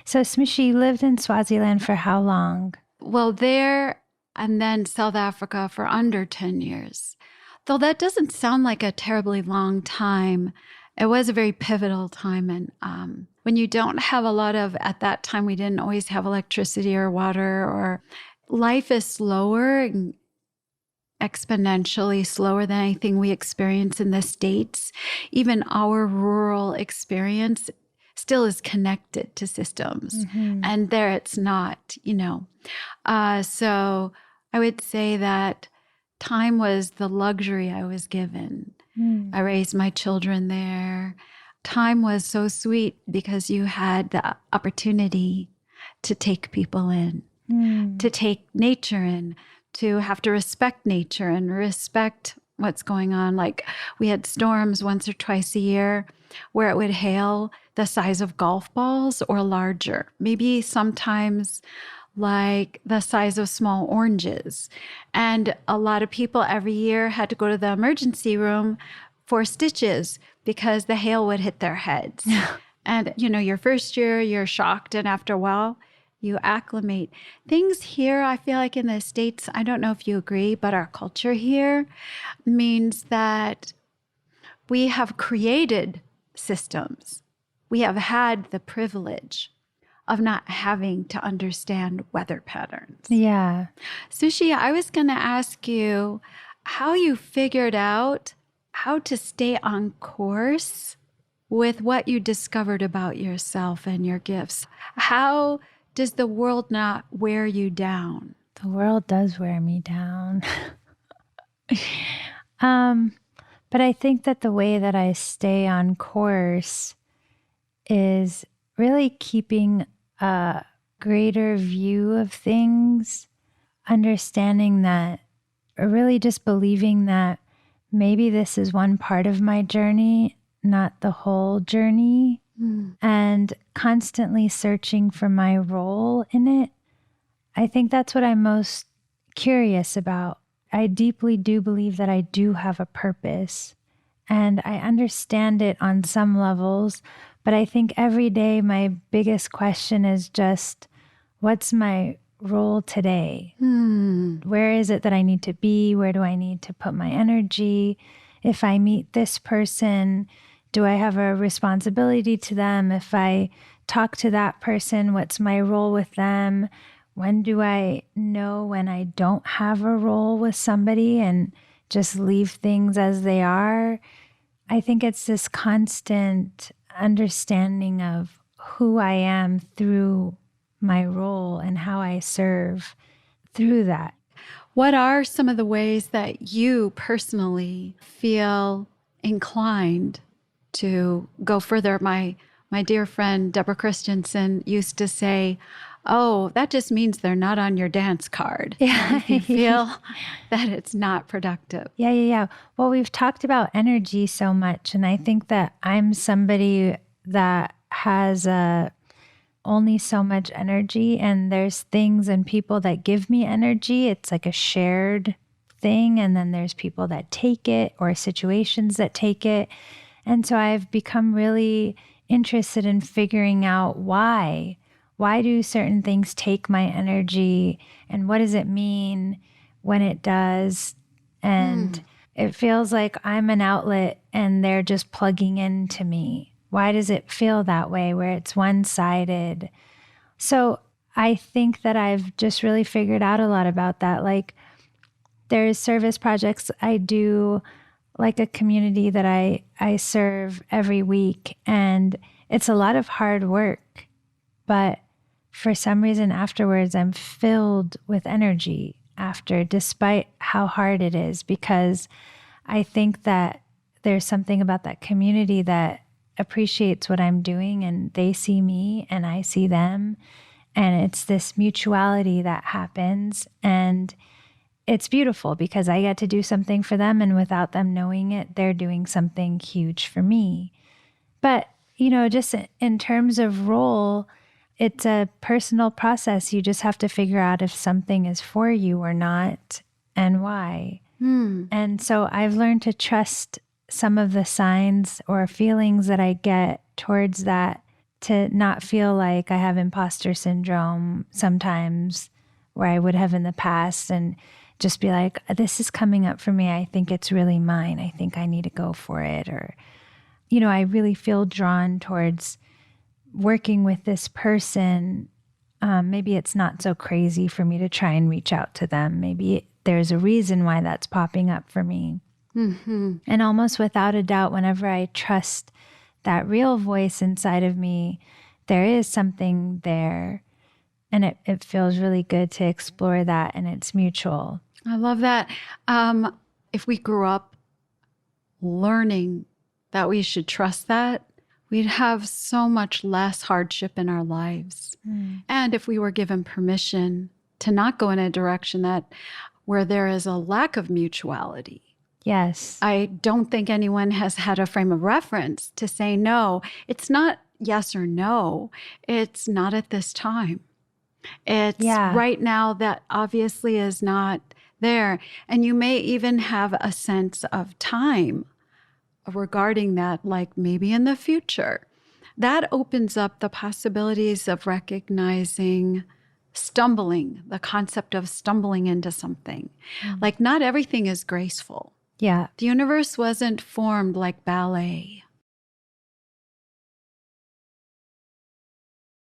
So Smishi lived in Swaziland for how long? Well, there and then South Africa for under 10 years. Though that doesn't sound like a terribly long time, it was a very pivotal time. And when you don't have a lot of, at that time, we didn't always have electricity or water, or life is slower and exponentially slower than anything we experience in the States. Even our rural experience still is connected to systems. Mm-hmm. And there it's not, So I would say that time was the luxury I was given. I raised my children there. Time was so sweet because you had the opportunity to take people in, to take nature in, to have to respect nature and respect what's going on. Like we had storms once or twice a year where it would hail the size of golf balls or larger, maybe sometimes like the size of small oranges. And a lot of people every year had to go to the emergency room for stitches because the hail would hit their heads. And, your first year, you're shocked. And after a while, you acclimate. Things here, I feel like in the States, I don't know if you agree, but our culture here means that we have created systems. We have had the privilege of not having to understand weather patterns. Yeah. Sushi, I was going to ask you how you figured out how to stay on course with what you discovered about yourself and your gifts. How does the world not wear you down? The world does wear me down. But I think that the way that I stay on course is really keeping a greater view of things, understanding that, or really just believing that maybe this is one part of my journey, not the whole journey, and constantly searching for my role in it. I think that's what I'm most curious about. I deeply do believe that I do have a purpose, and I understand it on some levels, but I think every day my biggest question is just, what's my role today? Where is it that I need to be? Where do I need to put my energy? If I meet this person, do I have a responsibility to them? If I talk to that person, what's my role with them? When do I know when I don't have a role with somebody and just leave things as they are? I think it's this constant understanding of who I am through my role and how I serve through that. What are some of the ways that you personally feel inclined to go further? My dear friend Deborah Christensen used to say, "Oh, that just means they're not on your dance card." Yeah. If you feel that it's not productive. Yeah. Well, we've talked about energy so much, and I think that I'm somebody that has only so much energy, and there's things and people that give me energy. It's like a shared thing, and then there's people that take it or situations that take it. And so I've become really interested in figuring out why. Why do certain things take my energy, and what does it mean when it does? And it feels like I'm an outlet and they're just plugging into me. Why does it feel that way where it's one-sided? So I think that I've just really figured out a lot about that. Like there's service projects I do, like a community that I serve every week, and it's a lot of hard work, but for some reason afterwards, I'm filled with energy after, despite how hard it is, because I think that there's something about that community that appreciates what I'm doing, and they see me and I see them. And it's this mutuality that happens, and it's beautiful because I get to do something for them, and without them knowing it, they're doing something huge for me. But, just in terms of role, it's a personal process. You just have to figure out if something is for you or not and why. And so I've learned to trust some of the signs or feelings that I get towards that to not feel like I have imposter syndrome sometimes where I would have in the past, and just be like, this is coming up for me. I think it's really mine. I think I need to go for it. Or, I really feel drawn towards working with this person. Maybe it's not so crazy for me to try and reach out to them. Maybe there's a reason why that's popping up for me. Mm-hmm. And almost without a doubt, whenever I trust that real voice inside of me, there is something there. And it feels really good to explore that, and it's mutual. I love that. If we grew up learning that we should trust that, we'd have so much less hardship in our lives. And if we were given permission to not go in a direction where there is a lack of mutuality. Yes. I don't think anyone has had a frame of reference to say, no, it's not yes or no. It's not at this time. It's right now that obviously is not there. And you may even have a sense of time regarding that, like maybe in the future. That opens up the possibilities of recognizing stumbling, the concept of stumbling into something. Like not everything is graceful. Yeah. The universe wasn't formed like ballet.